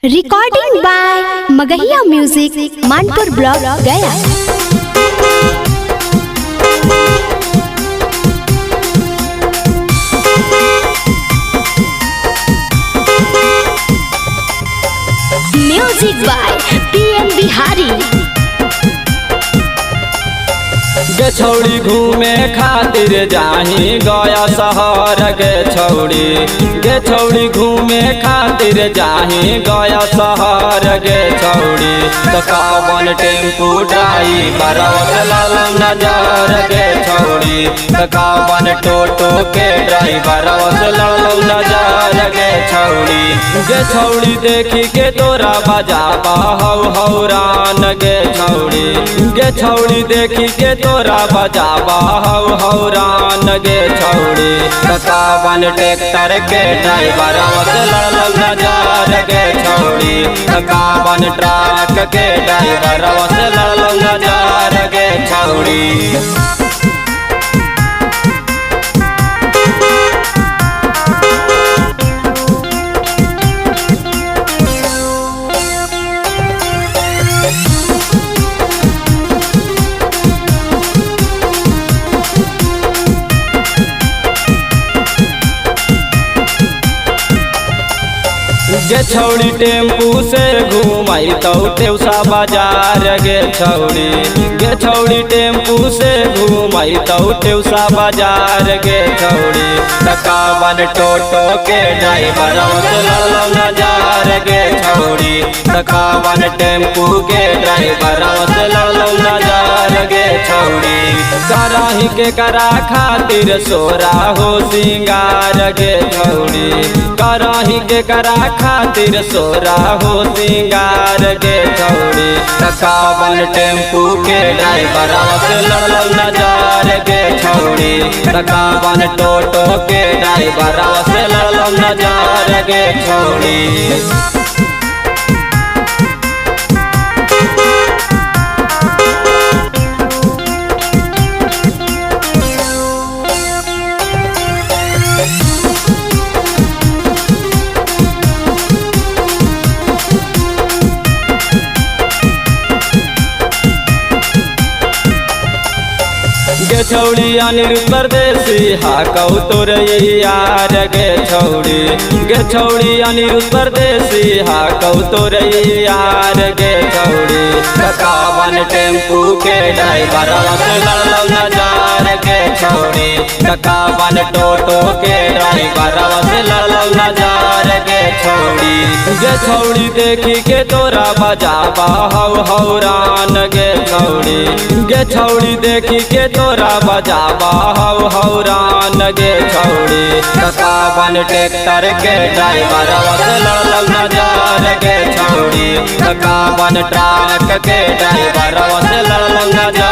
Recording by मगहिया music Manpur block Gaya. Music by PM Bihari. गे छौड़ी घूमे खातिर जाही गया शहर गे छौड़ी घूमे खातिर जाही गया शहर गे छौड़ी तो कावन टेम्पू ड्राइवर लाल नजर गे छौड़ी तो कावन टोटो के ड्राइवर लाल नजर गे छौड़ी देखी के तोरा बजाबा हौरान गे छौड़ी देखी के तोरा बजाबा हौरान गे छौड़ी कावन ट्रैक्टर के ड्राइवर लाल नजर गे छौड़ी कावन ट्रक के ड्राइवर लाल नजर गे छौड़ी। गे छौड़ी टेम्पू से घूमाई तो टेउसा बाजार गे छौड़ी टेम्पू से घूमाई तो टेउसा बाजार गे छौड़ी कावन टोटो के ड्राइवर लाल नजर गे छौड़ी कावन टेम्पू के ड्राइवर लाल नजर गे छौड़ी कराही के करा खातिर सोरा हो सिंगार गे छौड़ी कराही के करा खातिर सोरा हो सिंगार गे छौड़ी कावन टेम्पू के ड्राइवर लाल नजर गे छौड़ी कावन टोटो के ड्राइवर लाल नजर गे छौड़ी। गे छौड़ी अनिरुद्ध परदेसी हाकौ तोर यार गे छौड़ी अनिरुद्ध परदेसी हाकौ तोर यार गे छौड़ी कावन टेम्पू के ड्राइवर लाल नजर गे छौड़ी कावन टोटो के ड्राइवर लाल नजर गे छौड़ी देखी के तोरा बजाबा हौरान गे छौड़ी देखी के तोरा बजाबा हौरान गे छौड़ी कावन ट्रैक्टर के ड्राइवर लाल नजर गे छौड़ी कावन ट्रक के ड्राइवर लाल नजर